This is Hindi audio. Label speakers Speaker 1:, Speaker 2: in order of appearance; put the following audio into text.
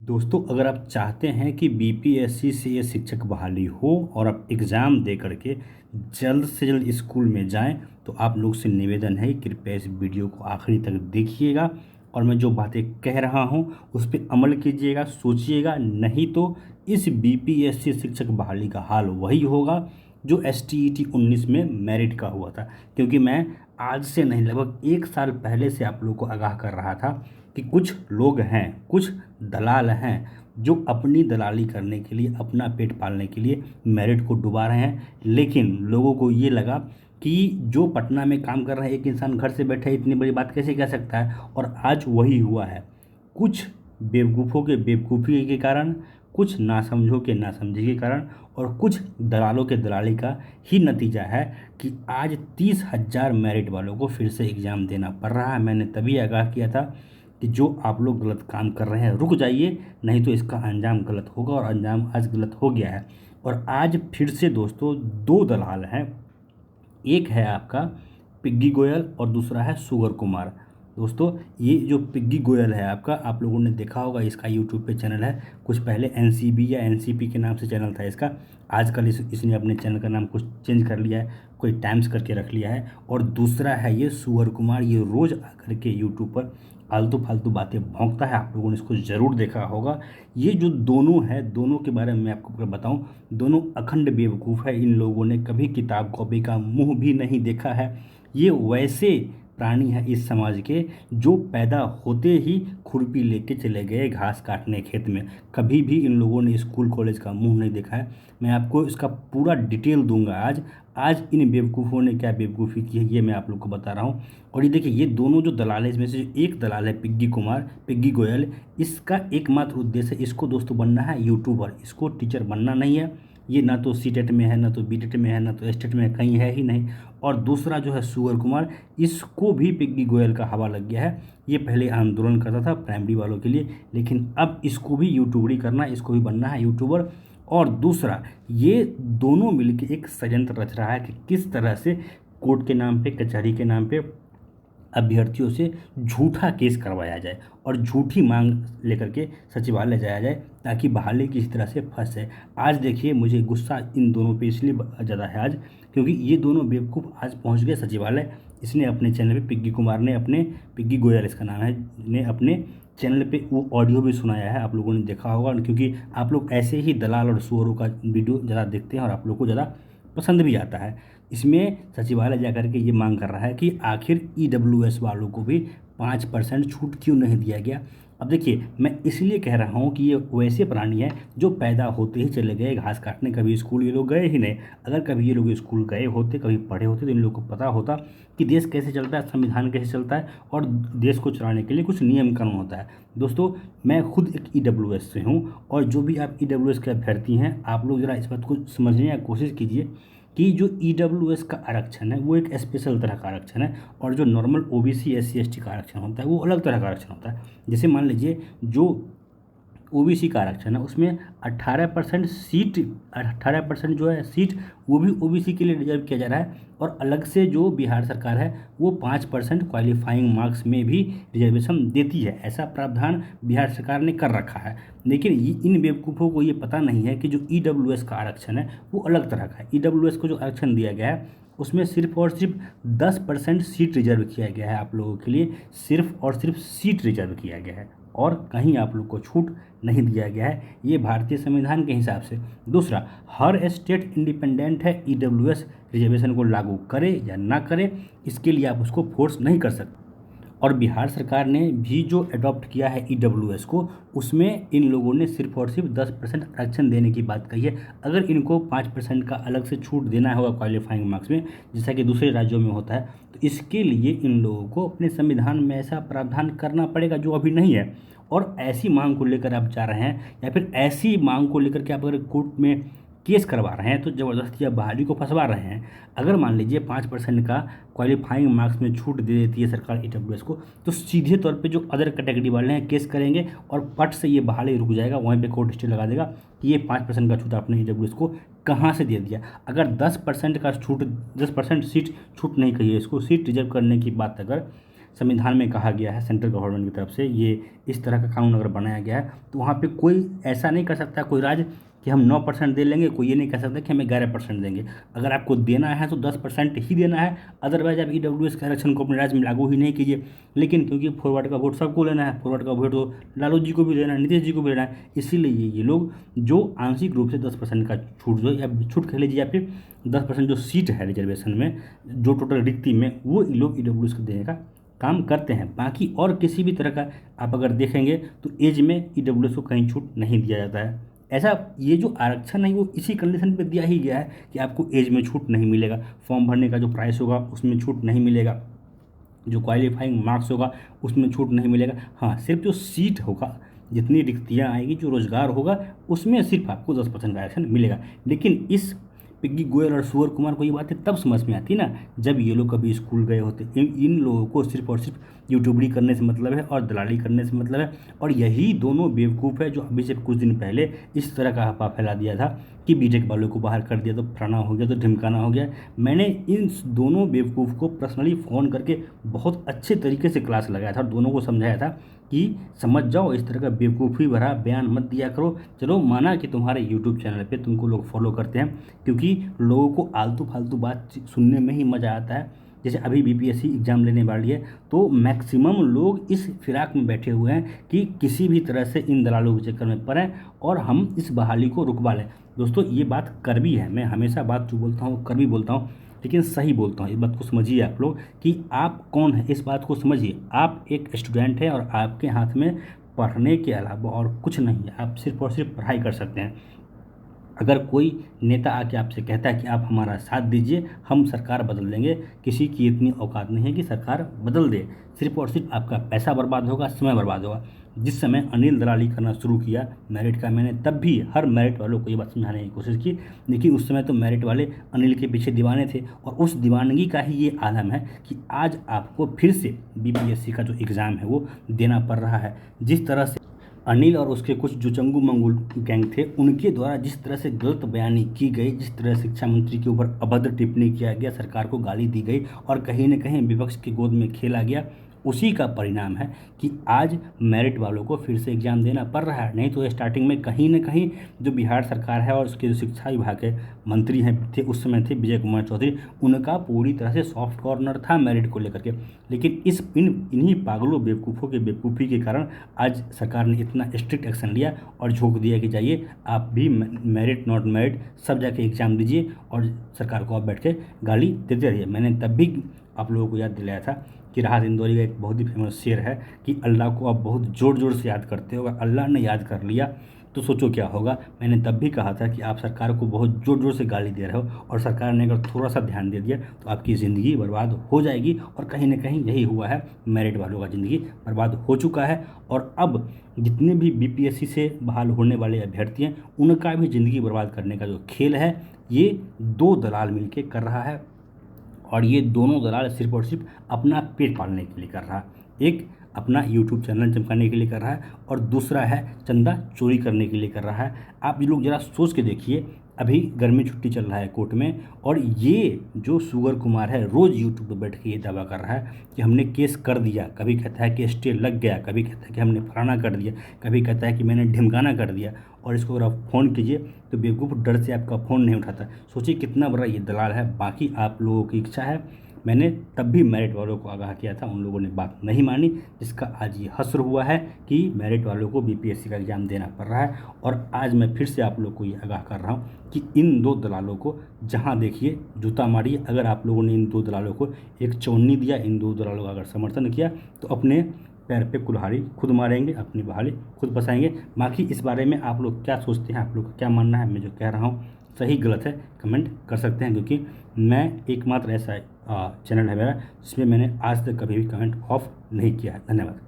Speaker 1: दोस्तों, अगर आप चाहते हैं कि बीपीएससी से ये शिक्षक बहाली हो और आप एग्ज़ाम दे करके जल्द से जल्द स्कूल में जाएं, तो आप लोग से निवेदन है कि कृपया इस वीडियो को आखिरी तक देखिएगा और मैं जो बातें कह रहा हूं उस पर अमल कीजिएगा, सोचिएगा। नहीं तो इस बीपीएससी शिक्षक बहाली का हाल वही होगा जो एसटीईटी 19 में मेरिट का हुआ था। क्योंकि मैं आज से नहीं, लगभग एक साल पहले से आप लोग को आगाह कर रहा था कि कुछ लोग हैं, कुछ दलाल हैं जो अपनी दलाली करने के लिए, अपना पेट पालने के लिए मेरिट को डुबा रहे हैं। लेकिन लोगों को ये लगा कि जो पटना में काम कर रहा है एक इंसान घर से बैठे इतनी बड़ी बात कैसे कह सकता है, और आज वही हुआ है। कुछ बेवकूफ़ों के बेवकूफ़ी के कारण, कुछ नासमझों के नासमझी के कारण और कुछ दलालों के दलाली का ही नतीजा है कि आज 30,000 मेरिट वालों को फिर से एग्ज़ाम देना पड़ रहा है। मैंने तभी आगाह किया था कि जो आप लोग गलत काम कर रहे हैं रुक जाइए, नहीं तो इसका अंजाम गलत होगा, और अंजाम आज गलत हो गया है। और आज फिर से दोस्तों दो दलाल हैं, एक है आपका पिग्गी गोयल और दूसरा है सुगर कुमार। दोस्तों, ये जो पिग्गी गोयल है आपका, आप लोगों ने देखा होगा, इसका यूट्यूब पे चैनल है। कुछ पहले एनसीबी या एनसीपी के नाम से चैनल था इसका। आजकल इसने अपने चैनल का नाम कुछ चेंज कर लिया है, कोई टाइम्स करके रख लिया है। और दूसरा है ये सुगर कुमार, ये रोज़ आकर के यूट्यूब पर आलतू फालतू बातें भौंकता है। आप लोगों ने इसको ज़रूर देखा होगा। ये जो दोनों है, दोनों के बारे में मैं आपको बताऊं, दोनों अखंड बेवकूफ़ है। इन लोगों ने कभी किताब कॉपी का मुंह भी नहीं देखा है। ये वैसे प्राणी है इस समाज के जो पैदा होते ही खुरपी लेके चले गए घास काटने खेत में। कभी भी इन लोगों ने स्कूल कॉलेज का मुंह नहीं देखा है। मैं आपको इसका पूरा डिटेल दूंगा आज। आज इन बेवकूफ़ों ने क्या बेवकूफ़ी की है ये मैं आप लोग को बता रहा हूँ। और ये देखिए, ये दोनों जो दलाल है, इसमें से जो एक दलाल है पिग्गी गोयल, इसका एकमात्र उद्देश्य है, इसको दोस्तों बनना है यूट्यूबर, इसको टीचर बनना नहीं है। ये ना तो सीटेट में है, ना तो बीटेट में है, ना तो एस्टेट में है, कहीं है ही नहीं। और दूसरा जो है सुगर कुमार, इसको भी पिग्गी गोयल का हवा लग गया है। ये पहले आंदोलन करता था प्राइमरी वालों के लिए, लेकिन अब इसको भी यूट्यूबरी करना है, इसको भी बनना है यूट्यूबर। और दूसरा, ये दोनों मिलकर एक षड्यंत्र रच रहा है कि किस तरह से कोर्ट के नाम पे, कचहरी के नाम पे अभ्यर्थियों से झूठा केस करवाया जाए और झूठी मांग लेकर के सचिवालय जाया जाए, ताकि बहाली किसी तरह से फंस जाए। आज देखिए, मुझे गुस्सा इन दोनों पे इसलिए ज़्यादा है आज, क्योंकि ये दोनों बेवकूफ़ आज पहुंच गए सचिवालय। इसने अपने चैनल पे, पिग्गी कुमार ने अपने, पिग्गी गोयल इसका नाम है, ने अपने चैनल पे वो ऑडियो भी सुनाया है, आप लोगों ने देखा होगा। क्योंकि आप लोग ऐसे ही दलाल और सुअरों का वीडियो ज़्यादा देखते हैं और आप लोग को ज़्यादा पसंद भी आता है। इसमें सचिवालय जाकर के ये मांग कर रहा है कि आखिर ईडब्ल्यूएस वालों को भी 5% छूट क्यों नहीं दिया गया। अब देखिए, मैं इसलिए कह रहा हूँ कि ये वैसे प्राणी हैं जो पैदा होते ही चले गए घास काटने। कभी स्कूल ये लोग गए ही नहीं। अगर कभी ये लोग स्कूल गए होते, कभी पढ़े होते, तो इन लोगों को पता होता कि देश कैसे चलता है, संविधान कैसे चलता है, और देश को चलाने के लिए कुछ नियम कानून होता है। दोस्तों, मैं खुद एक ईडब्ल्यूएस से हूँ, और जो भी आप ईडब्ल्यूएस के अभ्यर्थी हैं, आप लोग ज़रा इस बात को समझने की कोशिश कीजिए कि जो ईडब्ल्यूएस का आरक्षण है वो एक स्पेशल तरह का आरक्षण है, और जो नॉर्मल ओबीसी एससी एसटी का आरक्षण होता है वो अलग तरह का आरक्षण होता है। जैसे मान लीजिए, जो ओबीसी का आरक्षण है उसमें 18% सीट, 18% जो है सीट, वो भी ओबीसी के लिए रिजर्व किया जा रहा है। और अलग से जो बिहार सरकार है वो 5% क्वालिफाइंग मार्क्स में भी रिजर्वेशन देती है। ऐसा प्रावधान बिहार सरकार ने कर रखा है। लेकिन इन बेवकूफ़ों को ये पता नहीं है कि जो ईडब्ल्यूएस का आरक्षण है वो अलग तरह का है। ईडब्ल्यूएस को जो आरक्षण दिया गया है उसमें सिर्फ और सिर्फ 10% सीट रिजर्व किया गया है आप लोगों के लिए। सिर्फ और सिर्फ सीट रिजर्व किया गया है, और कहीं आप लोग को छूट नहीं दिया गया है, ये भारतीय संविधान के हिसाब से। दूसरा, हर स्टेट इंडिपेंडेंट है, ईडब्ल्यूएस रिजर्वेशन को लागू करे या ना करे, इसके लिए आप उसको फोर्स नहीं कर सकते। और बिहार सरकार ने भी जो अडॉप्ट किया है ईडब्ल्यूएस को, उसमें इन लोगों ने सिर्फ और सिर्फ 10% आरक्षण देने की बात कही है। अगर इनको 5% का अलग से छूट देना होगा क्वालिफाइंग मार्क्स में, जैसा कि दूसरे राज्यों में होता है, तो इसके लिए इन लोगों को अपने संविधान में ऐसा प्रावधान करना पड़ेगा जो अभी नहीं है। और ऐसी मांग को लेकर आप जा रहे हैं, या फिर ऐसी मांग को लेकर के आप अगर कोर्ट में केस करवा रहे हैं, तो ज़बरदस्ती आप बहाली को फंसवा रहे हैं। अगर मान लीजिए 5% का क्वालिफाइंग मार्क्स में छूट दे देती है सरकार ईडब्ल्यूएस को, तो सीधे तौर पे जो अदर कैटेगरी वाले हैं केस करेंगे, और पट से ये बहाली रुक जाएगा। वहीं पे कोर्ट स्टे लगा देगा कि ये 5% का छूट आपने ईडब्ल्यूएस को कहाँ से दे दिया। अगर 10% का छूट, 10% सीट छूट नहीं कही है, इसको सीट रिजर्व करने की बात अगर संविधान में कहा गया है सेंट्रल गवर्नमेंट की तरफ से, ये इस तरह का कानून अगर बनाया गया है तो वहाँ पे कोई ऐसा नहीं कर सकता कोई राज्य कि हम 9% दे लेंगे, कोई ये नहीं कह सकता कि हमें 11% देंगे। अगर आपको देना है तो 10% ही देना है, अदरवाइज आप ईडब्ल्यूएस के आरक्षण को अपने राज्य में लागू ही नहीं कीजिए। लेकिन क्योंकि फॉरवर्ड का वोट सबको लेना है, फॉरवर्ड का वोट तो लालू जी को भी लेना है, नीतीश जी को भी लेना है, इसीलिए ये लोग जो आंशिक रूप से 10% का छूट जो या छूट कह लीजिए या फिर 10% जो सीट है रिजर्वेशन में, जो टोटल रिक्ति में, वो लोग ईडब्ल्यूएस को देने का काम करते हैं। बाकी और किसी भी तरह का आप अगर देखेंगे तो एज में ईडब्ल्यूएस को कहीं छूट नहीं दिया जाता है। ऐसा ये जो आरक्षण है वो इसी कंडीशन पे दिया ही गया है कि आपको एज में छूट नहीं मिलेगा, फॉर्म भरने का जो प्राइस होगा उसमें छूट नहीं मिलेगा, जो क्वालिफाइंग मार्क्स होगा उसमें छूट नहीं मिलेगा। हाँ, सिर्फ जो सीट होगा, जितनी रिक्तियाँ आएगी, जो रोजगार होगा, उसमें सिर्फ आपको 10% का आरक्षण मिलेगा। लेकिन इस पिग्गी गोयल और सुअर कुमार को ये बातें तब समझ में आती ना जब ये लोग कभी स्कूल गए होते। इन लोगों को सिर्फ और सिर्फ यूट्यूबरी करने से मतलब है और दलाली करने से मतलब है। और यही दोनों बेवकूफ़ है जो अभी से कुछ दिन पहले इस तरह का अफवाह फैला दिया था कि बीटेक वालों को बाहर कर दिया तो फलाना हो गया तो ढिमकाना हो गया। मैंने इन दोनों बेवकूफ़ को पर्सनली फ़ोन करके बहुत अच्छे तरीके से क्लास लगाया था और दोनों को समझाया था कि समझ जाओ, इस तरह का बेवकूफ़ी भरा बयान मत दिया करो। चलो माना कि तुम्हारे यूट्यूब चैनल पे तुमको लोग फॉलो करते हैं क्योंकि लोगों को आलतू फालतू बात सुनने में ही मज़ा आता है। जैसे अभी बीपीएससी एग्ज़ाम लेने वाली है तो मैक्सिमम लोग इस फिराक में बैठे हुए हैं कि किसी भी तरह से इन दलालों के चक्कर में पड़ें और हम इस बहाली को रुकवा लें। दोस्तों, ये बात कड़वी है, मैं हमेशा बात जो बोलता हूँ कड़वी बोलता हूँ, लेकिन सही बोलता हूँ। इस बात को समझिए आप लोग कि आप कौन है, इस बात को समझिए। आप एक स्टूडेंट हैं और आपके हाथ में पढ़ने के अलावा और कुछ नहीं है, आप सिर्फ और सिर्फ पढ़ाई कर सकते हैं। अगर कोई नेता आके आपसे कहता है कि आप हमारा साथ दीजिए, हम सरकार बदल देंगे, किसी की इतनी औकात नहीं है कि सरकार बदल दे। सिर्फ और सिर्फ आपका पैसा बर्बाद होगा, समय बर्बाद होगा। जिस समय अनिल दलाली करना शुरू किया मेरिट का, मैंने तब भी हर मेरिट वालों को ये बात समझाने की कोशिश की, लेकिन उस समय तो मेरिट वाले अनिल के पीछे दीवाने थे। और उस दीवानगी का ही ये आलम है कि आज आपको फिर से बीपीएससी का जो एग्ज़ाम है वो देना पड़ रहा है। जिस तरह से अनिल और उसके कुछ जो चंगू मंगू गैंग थे उनके द्वारा जिस तरह से गलत बयानी की गई, जिस तरह शिक्षा मंत्री के ऊपर अभद्र टिप्पणी किया गया, सरकार को गाली दी गई और कहीं न कहीं विपक्ष की गोद में खेला गया, उसी का परिणाम है कि आज मेरिट वालों को फिर से एग्ज़ाम देना पड़ रहा है। नहीं तो स्टार्टिंग में कहीं न कहीं जो बिहार सरकार है और उसके जो शिक्षा विभाग के मंत्री हैं थे उस समय थे विजय कुमार चौधरी, उनका पूरी तरह से सॉफ्ट कॉर्नर था मेरिट को लेकर के। लेकिन इन्हीं पागलों बेवकूफ़ों के बेवकूफ़ी के कारण आज सरकार ने इतना स्ट्रिक्ट एक्शन लिया और झोंक दिया कि जाइए आप भी मेरिट नॉट मेरिट सब जाके एग्ज़ाम दीजिए और सरकार को आप बैठ के गाली देते रहिए। मैंने तब भी आप लोगों को याद दिलाया था कि राहत इंदौरी का एक बहुत ही फेमस शेर है कि अल्लाह को आप बहुत ज़ोर ज़ोर से याद करते हो, अगर अल्लाह ने याद कर लिया तो सोचो क्या होगा। मैंने तब भी कहा था कि आप सरकार को बहुत ज़ोर ज़ोर से गाली दे रहे हो और सरकार ने अगर थोड़ा सा ध्यान दे दिया तो आपकी ज़िंदगी बर्बाद हो जाएगी। और कहीं ना कहीं यही हुआ है, मेरिट वालों का ज़िंदगी बर्बाद हो चुका है। और अब जितने भी बीपीएससी से बहाल होने वाले अभ्यर्थी हैं उनका भी ज़िंदगी बर्बाद करने का जो खेल है ये दो दलाल मिल कर रहा है। और ये दोनों दलाल सिर्फ और सिर्फ अपना पेट पालने के लिए कर रहा है। एक अपना यूट्यूब चैनल चमकाने के लिए कर रहा है और दूसरा है चंदा चोरी करने के लिए कर रहा है। आप लोग ज़रा सोच के देखिए, अभी गर्मी छुट्टी चल रहा है कोर्ट में और ये जो सुअर कुमार है रोज़ यूट्यूब पर बैठ के ये दावा कर रहा है कि हमने केस कर दिया, कभी कहता है कि स्टे लग गया, कभी कहता है कि हमने फलाना कर दिया, कभी कहता है कि मैंने ढिमकाना कर दिया। और इसको अगर आप फ़ोन कीजिए तो बेवकूफ़ डर से आपका फ़ोन नहीं उठाता। सोचिए कितना बड़ा ये दलाल है। बाकी आप लोगों की इच्छा है, मैंने तब भी मेरिट वालों को आगाह किया था, उन लोगों ने बात नहीं मानी, जिसका आज ये हश्र हुआ है कि मेरिट वालों को बीपीएससी का एग्ज़ाम देना पड़ रहा है। और आज मैं फिर से आप लोग को ये आगाह कर रहा हूँ कि इन दो दलालों को जहाँ देखिए जूता मारिए। अगर आप लोगों ने इन दो दलालों को एक चौनी दिया, इन दो दलालों का अगर समर्थन किया तो अपने पैर पे कुल्हाड़ी खुद मारेंगे, अपनी बहाली खुद फंसाएंगे। बाकी इस बारे में आप लोग क्या सोचते हैं, आप लोग का क्या मानना है, मैं जो कह रहा हूँ सही गलत है कमेंट कर सकते हैं, क्योंकि मैं एकमात्र ऐसा चैनल है मेरा जिसमें मैंने आज तक कभी भी कमेंट ऑफ नहीं किया है। धन्यवाद।